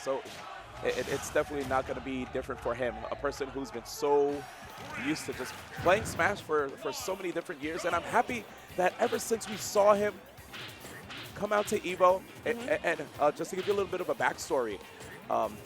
So it's definitely not going to be different for him. A person who's been so used to just playing Smash for so many different years. And I'm happy that ever since we saw him come out to EVO, and just to give you a little bit of a backstory,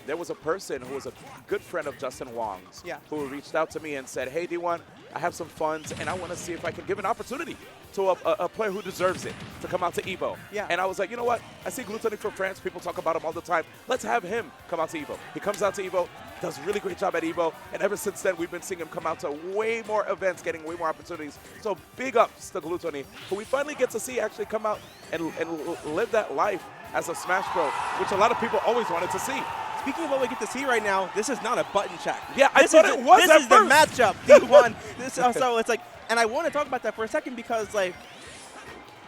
there was a person who was a good friend of Justin Wong's who reached out to me and said, hey, D1, I have some funds, and I want to see if I can give an opportunity to a player who deserves it to come out to EVO. And I was like, you know what? I see Glutonny from France. People talk about him all the time. Let's have him come out to EVO. He comes out to EVO, does a really great job at EVO, and ever since then, we've been seeing him come out to way more events, getting way more opportunities. So big ups to Glutonny, who we finally get to see actually come out and live that life as a Smash Pro, which a lot of people always wanted to see. Speaking of what we get to see right now, this is not a button check. Yeah, I thought it was This is the matchup, D1. So it's like, and I want to talk about that for a second because, like,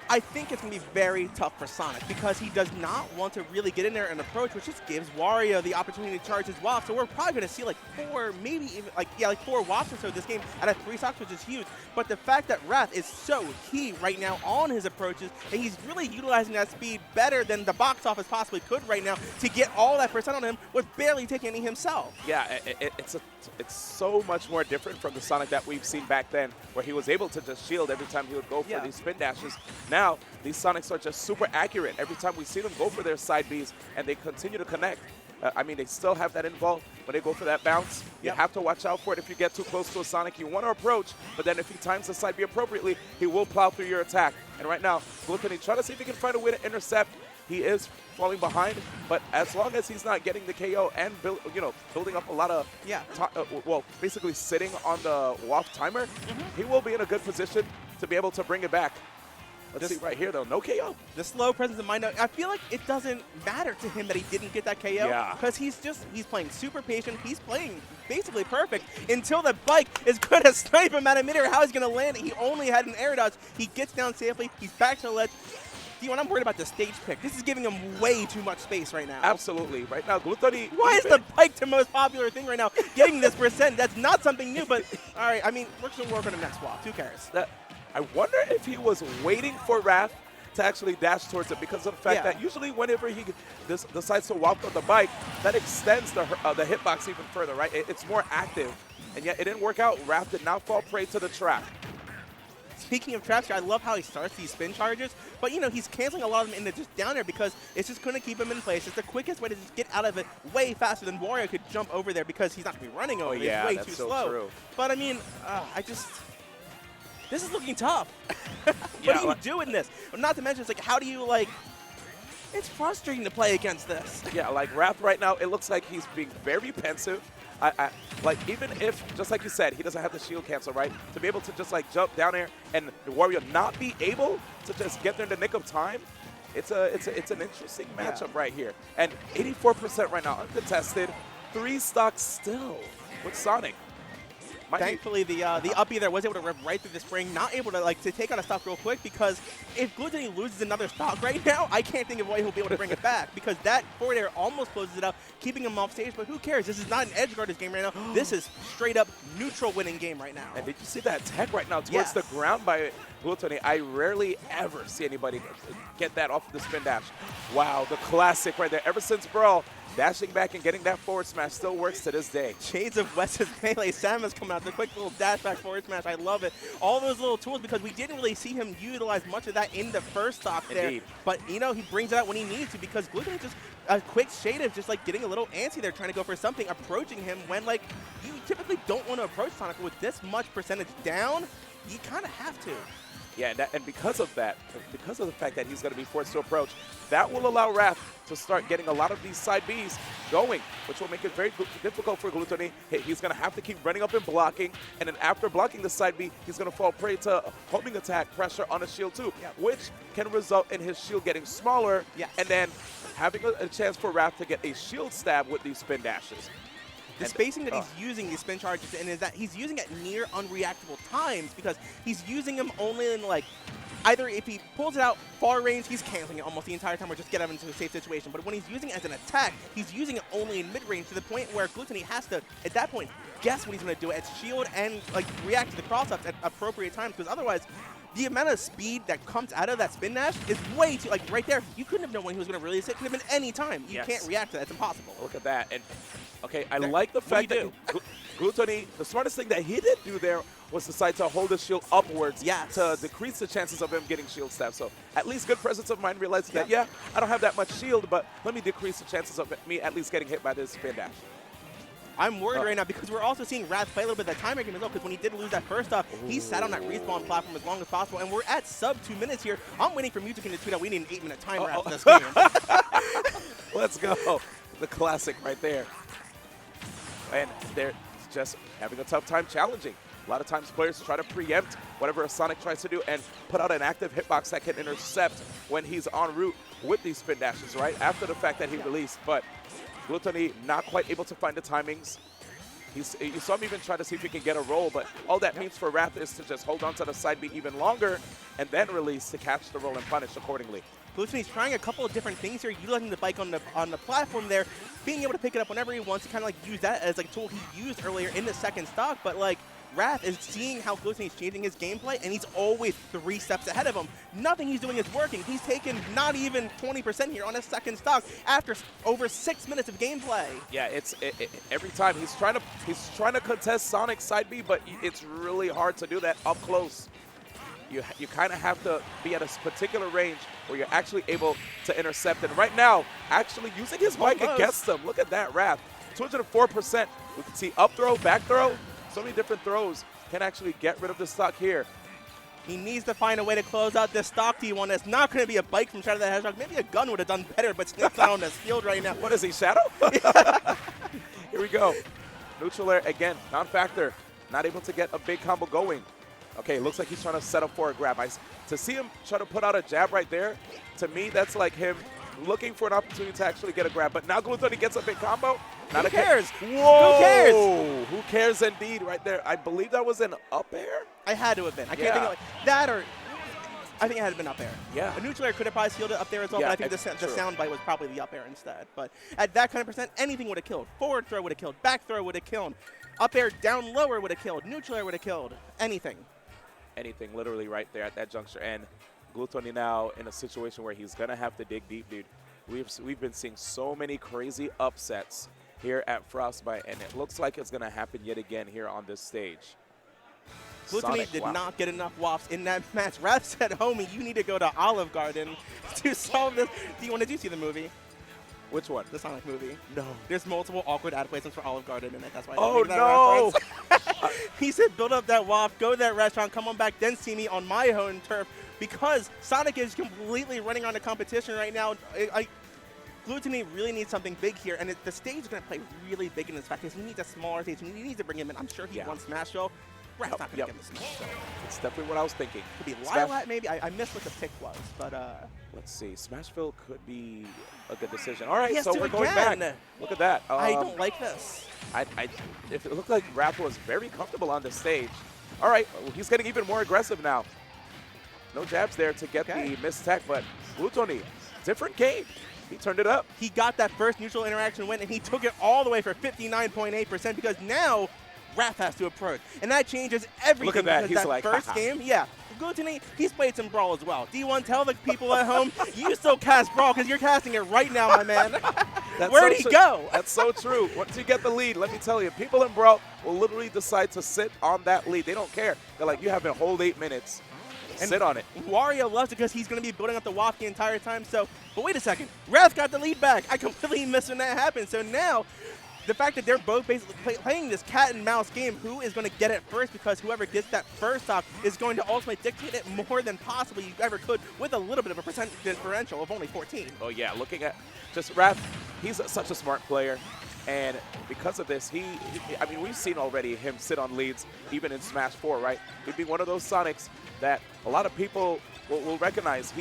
I think it's going to be very tough for Sonic because he does not want to really get in there and approach, which just gives Wario the opportunity to charge his WAP. So we're probably going to see like 4, maybe even like 4 WAPs or so this game out of 3 stocks, which is huge. But the fact that Wrath is so key right now on his approaches, and he's really utilizing that speed better than the box office possibly could right now to get all that % on him with barely taking any himself. Yeah, it's so much more different from the Sonic that we've seen back then, where he was able to just shield every time he would go for these spin dashes. Now, these Sonics are just super accurate. Every time we see them go for their side Bs, and they continue to connect. I mean, they still have that involved when they go for that bounce. You have to watch out for it. If you get too close to a Sonic, you want to approach, but then if he times the side B appropriately, he will plow through your attack. And right now, Glutonny trying to see if he can find a way to intercept. He is falling behind, but as long as he's not getting the KO and building up a lot of basically sitting on the WAF timer, he will be in a good position to be able to bring it back. Let's see right here, though. No KO. The slow presence of mind. I feel like it doesn't matter to him that he didn't get that KO because he's playing super patient. He's playing basically perfect until the bike is going to snipe him out of midair. How he's going to land it? He only had an air dodge. He gets down safely. He's back to the ledge. D1, I'm worried about the stage pick. This is giving him way too much space right now. Absolutely. Right now, Glutonny. Why is the bike the most popular thing right now? Getting this %. That's not something new, but all right. I mean, we're going to work on the next swap. Who cares? I wonder if he was waiting for Wrath to actually dash towards it because of the fact that usually whenever he decides to walk on the bike, that extends the hitbox even further, right? It's more active, and yet it didn't work out. Wrath did not fall prey to the trap. Speaking of traps, I love how he starts these spin charges, but he's canceling a lot of them into just down there because it's just going to keep him in place. It's the quickest way to just get out of it way faster than Wario could jump over there because he's not going to be running over it. He's way too slow. True. But I mean, this is looking tough. What do you do in this? Not to mention, it's like, how do you, like, it's frustrating to play against this. Yeah, like Wrath right now, it looks like he's being very pensive. Like, even if, just like you said, he doesn't have the shield cancel, right? To be able to just, like, jump down there and the Wario not be able to just get there in the nick of time, it's an interesting matchup right here. And 84% right now, uncontested. 3 stocks still with Sonic. Thankfully, the uppie there was able to rip right through the spring, not able to take out a stock real quick because if Glutonny loses another stock right now, I can't think of a way he'll be able to bring it back because that forward air almost closes it up, keeping him off stage, but who cares? This is not an edge guarders game right now. This is straight up neutral winning game right now. And did you see that tech right now towards the ground by Glutonny? I rarely ever see anybody get that off of the spin dash. Wow, the classic right there. Ever since Brawl, dashing back and getting that forward smash still works to this day. Shades of Wes's Melee. Sam has come out. The quick little dash back forward smash. I love it. All those little tools because we didn't really see him utilize much of that in the first stock there. But, he brings it out when he needs to because Glutonny just a quick shade of just, like, getting a little antsy there, trying to go for something, approaching him when, like, you typically don't want to approach Sonic. With this much percentage down, you kind of have to. Yeah, and because of that, because of the fact that he's going to be forced to approach, that will allow Wrath to start getting a lot of these side Bs going, which will make it very difficult for Glutonny. He's going to have to keep running up and blocking, and then after blocking the side B, he's going to fall prey to homing attack pressure on his shield too, which can result in his shield getting smaller, and then having a chance for Wrath to get a shield stab with these spin dashes. The spacing that he's using these spin charges in is that he's using at near unreactable times because he's using them only in, like, either if he pulls it out far range, he's canceling it almost the entire time or just get him into a safe situation. But when he's using it as an attack, he's using it only in mid-range to the point where Glutonny has to, at that point, guess what he's going to do at shield and, like, react to the cross-ups at appropriate times because otherwise, the amount of speed that comes out of that spin dash is way too, like right there, you couldn't have known when he was going to release it. It could have been any time. You can't react to that. It's impossible. Look at that. And okay, I like the fact that Glutonny, the smartest thing that he did do there was decide to hold his shield upwards to decrease the chances of him getting shield stabbed. So at least good presence of mind, realizing that, yeah, I don't have that much shield, but let me decrease the chances of me at least getting hit by this spin dash. I'm worried right now because we're also seeing Wrath play a little bit of that timer game as well, because when he did lose that first off, he sat on that respawn platform as long as possible, and we're at sub 2 minutes here. I'm waiting for Music to tweet out we need an 8-minute timer after this game. Let's go. The classic right there. And they're just having a tough time challenging. A lot of times players try to preempt whatever a Sonic tries to do and put out an active hitbox that can intercept when he's en route with these spin dashes, right? After the fact that he released. But Glutonny not quite able to find the timings. You saw him even try to see if he can get a roll, but all that means for Wrath is to just hold on to the side B even longer and then release to catch the roll and punish accordingly. Glutonny's trying a couple of different things here, utilizing the bike on the platform there, being able to pick it up whenever he wants to kind of like use that as like a tool he used earlier in the second stock, but like Wrath is seeing how Glutonny's changing his gameplay, and he's always 3 steps ahead of him. Nothing he's doing is working. He's taken not even 20% here on his second stock after over 6 minutes of gameplay. Yeah, every time he's trying to contest Sonic's side B, but it's really hard to do that up close. You kind of have to be at a particular range where you're actually able to intercept. And right now, actually using his bike against them. Look at that, Wrath. 204%. We can see up throw, back throw. So many different throws can actually get rid of the stock here. He needs to find a way to close out this stock T1. It's not going to be a bike from Shadow the Hedgehog. Maybe a gun would have done better, but Snake's not on this field right now. What is he, Shadow? Here we go. Neutral air again, non-factor. Not able to get a big combo going. Okay, looks like he's trying to set up for a grab. To see him try to put out a jab right there, to me, that's like him looking for an opportunity to actually get a grab. But now Glutonny gets a big combo. Who cares? Whoa! Who cares? Who cares indeed right there. I believe that was an up air? I had to have been. I can't think of that, or I think it had been up air. Yeah. A neutral air could have probably sealed it up there as well, but I think the sound bite was probably the up air instead. But at that kind of percent, anything would have killed. Forward throw would have killed. Back throw would have killed. Up air down lower would have killed. Neutral air would have killed. Anything. Anything literally right there at that juncture. And Glutonny now in a situation where he's going to have to dig deep, dude. We've been seeing so many crazy upsets here at Frostbite, and it looks like it's going to happen yet again here on this stage. Glutonny did not get enough wafts in that match. Wrath said, homie, you need to go to Olive Garden to solve this. Did you see the movie? Which one? The Sonic movie. No. There's multiple awkward ad placements for Olive Garden in it. That's why. Oh, no. He said, build up that waft, go to that restaurant, come on back, then see me on my own turf. Because Sonic is completely running on the competition right now. Glutonny really needs something big here, and the stage is going to play really big in this fact because he needs a smaller stage, and he needs to bring him in. I'm sure he wants Smash Show. Wrath's not going to get the Smash Show. It's definitely what I was thinking. Could be Lilat maybe. I missed what the pick was, but let's see. Smashville could be a good decision. All right, so we're going back. Look at that. I don't like this. If it looked like Wrath was very comfortable on this stage. All right, he's getting even more aggressive now. No jabs there to get the missed tech, but Glutonny, different game. He turned it up. He got that first neutral interaction win, and he took it all the way for 59.8% because now Wrath has to approach. And that changes everything. Look at that. He's like, first game, Glutonny, he's played some Brawl as well. D1, tell the people at home, you still cast Brawl because you're casting it right now, my man. Where'd he go? That's so true. Once you get the lead, let me tell you, people in Brawl will literally decide to sit on that lead. They don't care. They're like, you have a whole 8 minutes. And sit on it. Wario loves it because he's going to be building up the waft the entire time. So, but wait a second. Wrath got the lead back. I completely missed when that happened. So now, the fact that they're both basically playing this cat and mouse game, who is going to get it first, because whoever gets that first stock is going to ultimately dictate it more than possibly you ever could with a little bit of a percent differential of only 14. Oh yeah, looking at just Wrath, he's such a smart player. And because of this, I mean, we've seen already him sit on leads, even in Smash 4, right? He'd be one of those Sonics that a lot of people will recognize.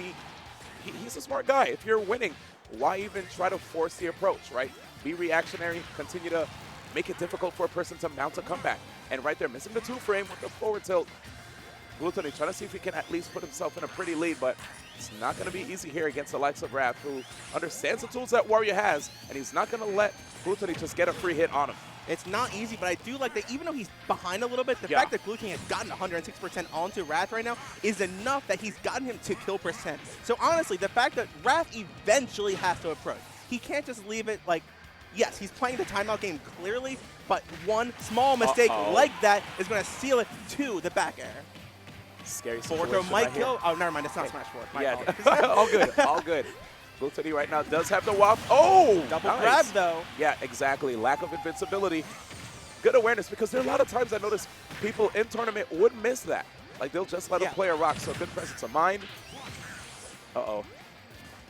He's a smart guy. If you're winning, why even try to force the approach, right? Be reactionary, continue to make it difficult for a person to mount a comeback. And right there, missing the 2 frame with the forward tilt. Glutonny trying to see if he can at least put himself in a pretty lead, but it's not going to be easy here against the likes of Raph, who understands the tools that Wario has, and he's not going to let Glutonny just get a free hit on him. It's not easy, but I do like that even though he's behind a little bit, the fact that Glutonny has gotten 106% onto Wrath right now is enough that he's gotten him to kill percent. So honestly, the fact that Wrath eventually has to approach, he can't just leave it like, yes, he's playing the timeout game clearly, but one small mistake like that is going to seal it to the back air. Scary Forward situation throw might right kill. here. Oh, never mind. It's not smash forward. Yeah, all good, all good. Glutonny right now does have the waft. Oh, double nice. grab though. Yeah, exactly. Lack of invincibility. Good awareness, because there are a lot of times I notice people in tournament would miss that. Like they'll just let a player rock. So good presence of mind. Uh-oh.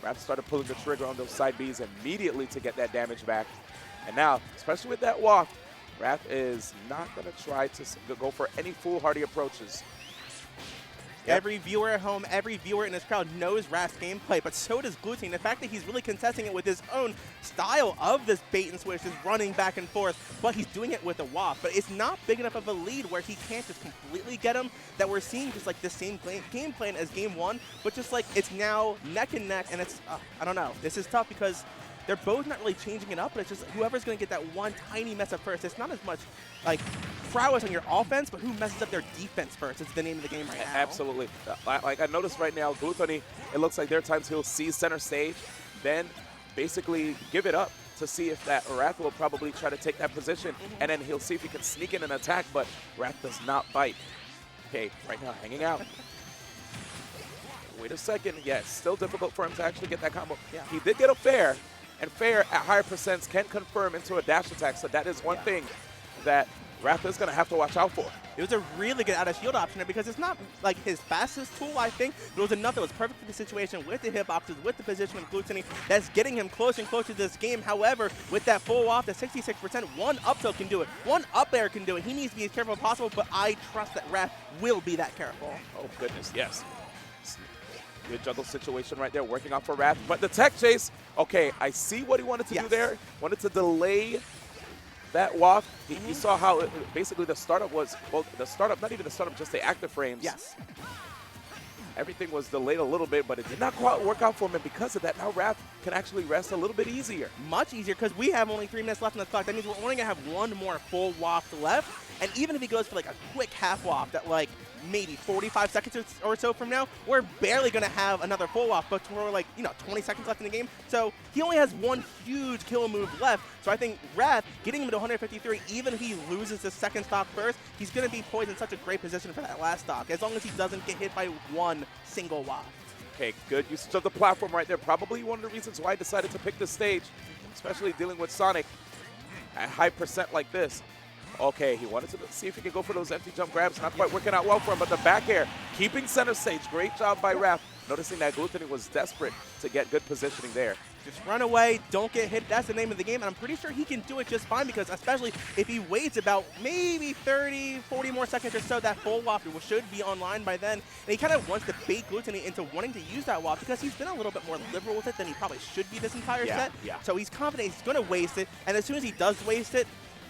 Raph started pulling the trigger on those side Bs immediately to get that damage back. And now, especially with that waft, Raph is not going to try to go for any foolhardy approaches. Every viewer at home, every viewer in this crowd knows Raph's gameplay, but so does Glutonny. The fact that he's really contesting it with his own style of this bait and switch, is running back and forth, but he's doing it with a waft. But it's not big enough of a lead where he can't just completely get him, that we're seeing just like the same game plan as game one, but just like it's now neck and neck, and it's, I don't know. This is tough because they're both not really changing it up, but it's just whoever's going to get that one tiny mess up first. It's not as much like prowess on your offense, but who messes up their defense first. It's the name of the game right now. Absolutely. Like I noticed right now, Glutonny, it looks like there are times he'll see center stage, then basically give it up to see if that Wrath will probably try to take that position, and then he'll see if he can sneak in an attack, but Wrath does not bite. Okay, right now hanging out. Wait a second. Yeah, it's still difficult for him to actually get that combo. Yeah. He did get a fair, and fair at higher percents can confirm into a dash attack, so that is one thing that Wrath is going to have to watch out for. It was a really good out-of-shield option there because it's not like his fastest tool, I think, but it was enough that was perfect for the situation with the hitboxes, with the position of Glutonny, that's getting him closer and closer to this game. However, with that full off, the 66%, one up tilt can do it. One up air can do it. He needs to be as careful as possible, but I trust that Wrath will be that careful. Oh, goodness, yes. Good juggle situation right there, working out for Wrath. But the tech chase, okay, I see what he wanted to do there. Wanted to delay that waft. You saw how basically the startup was, well, the startup, not even the startup, just the active frames. Yes. Everything was delayed a little bit, but it did not quite work out for him, and because of that, now Wrath can actually rest a little bit easier. Much easier, because we have only 3 minutes left on the clock. That means we're only going to have one more full waft left, and even if he goes for like a quick half waft at like maybe 45 seconds or so from now, we're barely going to have another full waft, but we're like, 20 seconds left in the game. So he only has one huge kill move left. So I think Wrath, getting him to 153, even if he loses the second stock first, he's going to be poised in such a great position for that last stock, as long as he doesn't get hit by one single waft. Okay, good usage of the platform right there. Probably one of the reasons why I decided to pick this stage, especially dealing with Sonic at high percent like this. Okay, he wanted to see if he could go for those empty jump grabs. Not quite working out well for him, but the back air, keeping center stage. Great job by Wrath. Noticing that Glutonny was desperate to get good positioning there. Just run away, don't get hit. That's the name of the game, and I'm pretty sure he can do it just fine, because especially if he waits about maybe 30, 40 more seconds or so, that full waft should be online by then. And he kind of wants to bait Glutonny into wanting to use that waft, because he's been a little bit more liberal with it than he probably should be this entire set. So he's confident he's going to waste it, and as soon as he does waste it,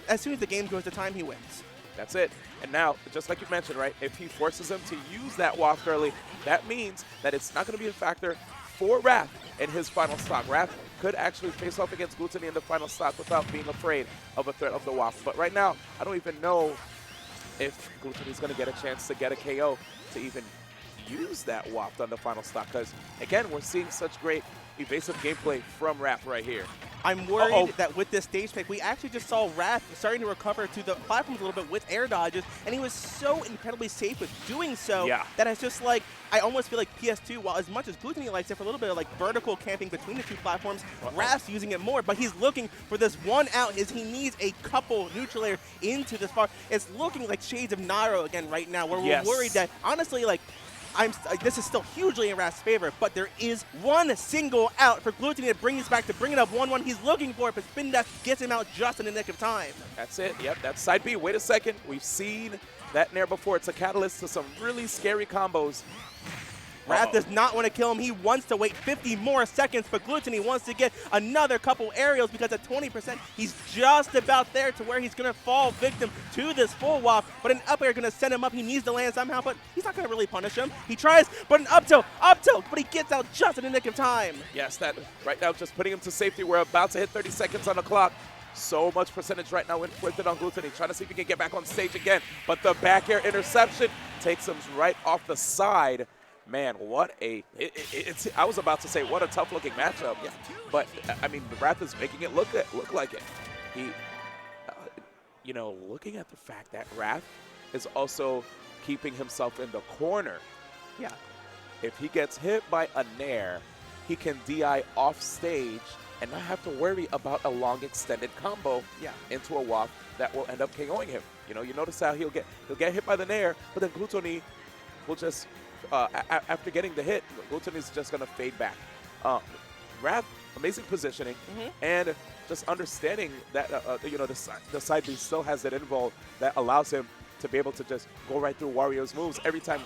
as soon as the game goes to time, he wins. That's it. And now, just like you mentioned, right, if he forces him to use that waft early, that means that it's not going to be a factor for Wrath in his final stock. Wrath could actually face off against Glutonny in the final stock without being afraid of a threat of the waft. But right now, I don't even know if Glutonny's going to get a chance to get a KO to even use that waft on the final stock, because, again, we're seeing such great evasive gameplay from Wrath right here. I'm worried that with this stage pick, we actually just saw Wrath starting to recover to the platforms a little bit with air dodges, and he was so incredibly safe with doing so that it's just like, I almost feel like PS2, while as much as Glutonny likes it for a little bit of like vertical camping between the two platforms, Wrath's using it more, but he's looking for this one out, is he needs a couple neutral air into this part. It's looking like shades of Nairo again right now, where we're worried that, honestly, like, this is still hugely in Wrath's favor, but there is one single out for Glutonny to bring us back, to bring it up 1-1. He's looking for it, but Spin Dash gets him out just in the nick of time. That's it. Yep, that's side B. Wait a second. We've seen that Nair before. It's a catalyst to some really scary combos. Wrath does not want to kill him. He wants to wait 50 more seconds, but Glutonny wants to get another couple aerials because at 20%, he's just about there to where he's going to fall victim to this full wop, but an up air going to send him up. He needs to land somehow, but he's not going to really punish him. He tries, but an up tilt, but he gets out just in the nick of time. Yes, that right now just putting him to safety. We're about to hit 30 seconds on the clock. So much percentage right now with it on Glutonny, trying to see if he can get back on stage again. But the back air interception takes him right off the side. Man, what a I was about to say what a tough looking matchup. Yeah. But I mean, Wrath is making it look like it. He, you know, looking at the fact that Wrath is also keeping himself in the corner. Yeah. If he gets hit by a nair, he can DI off stage and not have to worry about a long extended combo into a WAF that will end up KOing him. You know, you notice how he'll get hit by the nair, but then Glutonny will just, after getting the hit, Glutonny's just gonna fade back. Wrath, amazing positioning, and just understanding that, you know, the side B still has that invul that allows him to be able to just go right through Wario's moves. Every time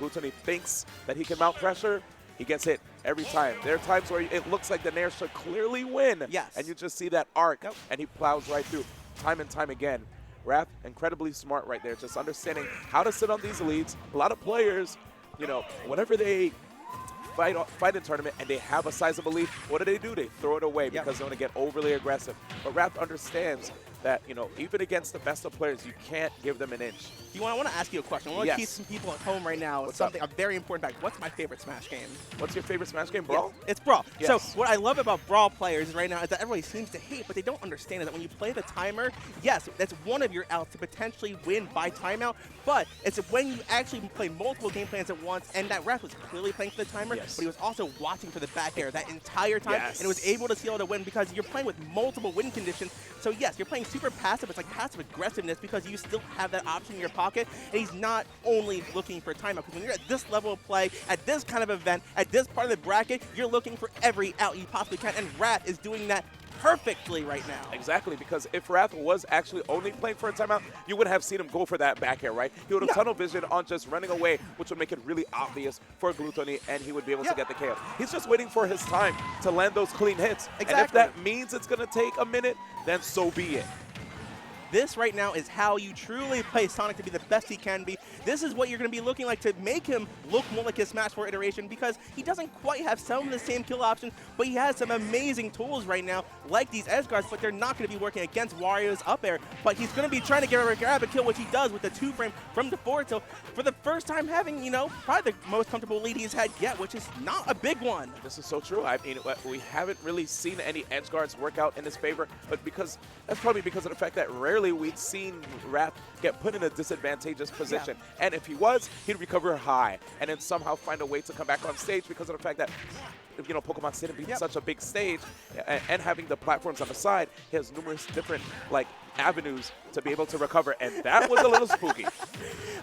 Glutonny thinks that he can mount pressure, he gets hit every time. There are times where it looks like the nair should clearly win. Yes. And you just see that arc, and he plows right through time and time again. Wrath, incredibly smart right there, just understanding how to sit on these leads. A lot of players, you know, whenever they fight in tournament and they have a sizable lead, what do? They throw it away because they want to get overly aggressive. But Wrath understands that, you know, even against the best of players, you can't give them an inch. I want to ask you a question. I want to keep some people at home right now. It's something, a very important fact. What's my favorite Smash game? What's your favorite Smash game? Brawl? It's Brawl. Yes. So what I love about Brawl players right now is that everybody seems to hate, but they don't understand is that when you play the timer, yes, that's one of your outs to potentially win by timeout, but it's when you actually play multiple game plans at once, and that Wrath was clearly playing for the timer, but he was also watching for the back air that entire time, and was able to seal the win because you're playing with multiple win conditions. So yes, you're playing super passive. It's like passive aggressiveness because you still have that option in your pocket, and he's not only looking for timeout, because when you're at this level of play, at this kind of event, at this part of the bracket, you're looking for every out you possibly can, and Wrath is doing that perfectly right now. Exactly, because if Wrath was actually only playing for a timeout, you would have seen him go for that back air, right? He would have tunnel vision on just running away, which would make it really obvious for Glutonny, and he would be able to get the KO. He's just waiting for his time to land those clean hits. Exactly. And if that means it's going to take a minute, then so be it. This right now is how you truly play Sonic to be the best he can be. This is what you're going to be looking like to make him look more like his Smash 4 iteration, because he doesn't quite have some of the same kill options, but he has some amazing tools right now, like these edge guards, but they're not going to be working against Wario's up air. But he's going to be trying to grab a kill, which he does with the 2-frame from the forward tilt for the first time, having, you know, probably the most comfortable lead he's had yet, which is not a big one. This is so true. I mean, we haven't really seen any edge guards work out in his favor, but that's probably because of the fact that rarely we'd seen Wrath get put in a disadvantageous position. And if he was, he'd recover high and then somehow find a way to come back on stage because of the fact that, you know, Pokemon City being such a big stage and having the platforms on the side, he has numerous different, like, avenues to be able to recover, and that was a little spooky.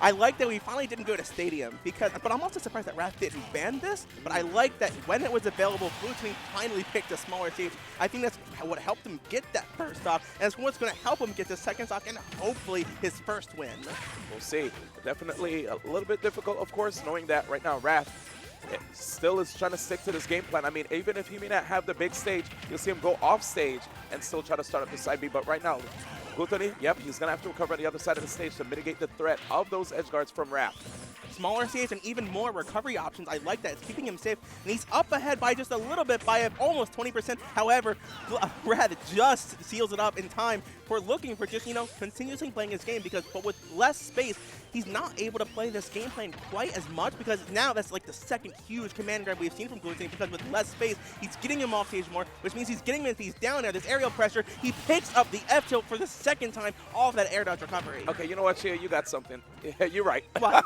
I like that we finally didn't go to Stadium, but I'm also surprised that Wrath didn't ban this, but I like that when it was available, Glutonny finally picked a smaller stage. I think that's what helped him get that first off, and it's what's going to help him get the second off and hopefully his first win. We'll see. Definitely a little bit difficult, of course, knowing that right now Wrath still is trying to stick to this game plan. I mean, even if he may not have the big stage, you'll see him go off stage and still try to start up the side B. But right now, Glutonny, he's going to have to recover on the other side of the stage to mitigate the threat of those edge guards from Wrath. Smaller stage and even more recovery options. I like that. It's keeping him safe. And he's up ahead by just a little bit, by almost 20%. However, Wrath just seals it up in time for looking for just, you know, continuously playing his game, but with less space, he's not able to play this game plan quite as much, because now that's like the second huge command grab we've seen from Glutonny, because with less space, he's getting him off stage more, which means he's getting him if he's down there. This aerial pressure, he picks up the F tilt for the second time off that air dodge recovery. Okay, you know what, Chia, you got something. Yeah, you're right. What?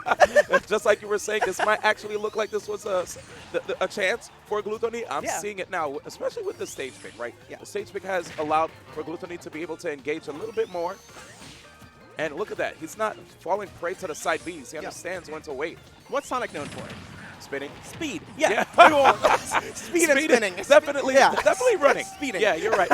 Just like you were saying, this might actually look like this was a chance for Glutonny. I'm seeing it now, especially with the stage pick, right? Yeah. The stage pick has allowed for Glutonny to be able to engage a little bit more. And look at that. He's not falling prey to the side Bs. He understands when to wait. What's Sonic known for? Spinning. Speed. Yeah. Yeah. Speed and spinning. Definitely, Yeah. definitely running. Speeding. Yeah, you're right.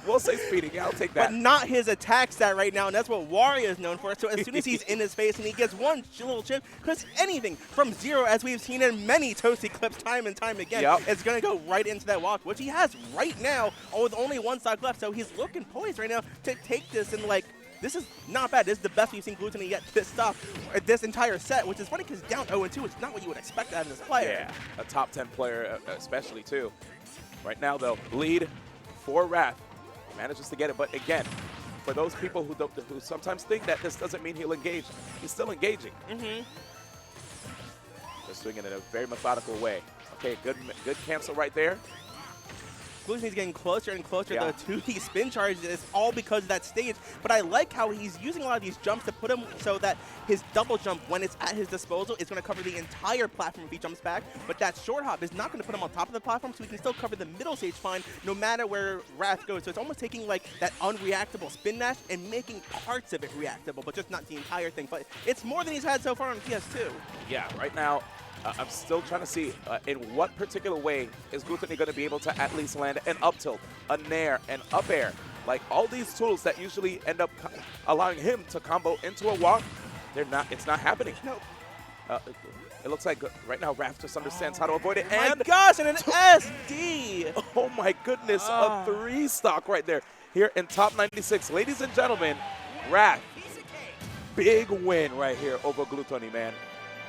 We'll say speeding. Yeah, I'll take that. But not his attack stat right now, and that's what Wario is known for. So as soon as he's in his face and he gets one little chip, because anything from 0, as we've seen in many Toasty clips time and time again, is going to go right into that walk, which he has right now with only 1 stock left. So he's looking poised right now to take this and, like, this is not bad. This is the best we've seen Glutonny yet this this entire set, which is funny because down 0-2, it's not what you would expect out of this player. Yeah, a top 10 player especially, too. Right now, though, lead for Wrath. Manages to get it, but again, for those people who sometimes think that this doesn't mean he'll engage, he's still engaging. Just doing it in a very methodical way. Okay, good cancel right there. Glutonny's getting closer and closer to these spin charges. It's all because of that stage. But I like how he's using a lot of these jumps to put him so that his double jump, when it's at his disposal, is going to cover the entire platform if he jumps back. But that short hop is not going to put him on top of the platform, so he can still cover the middle stage fine no matter where Wrath goes. So it's almost taking like that unreactable spin dash and making parts of it reactable, but just not the entire thing. But it's more than he's had so far on PS2. Yeah, right now, I'm still trying to see in what particular way is Glutonny going to be able to at least land an up tilt, a nair, an up air. Like all these tools that usually end up allowing him to combo into a walk, it's not happening. Nope. It looks like right now Wrath just understands how to avoid it. And my gosh, and an SD! Oh my goodness, a 3 stock right there here in top 96. Ladies and gentlemen, Wrath, big win right here over Glutonny, man.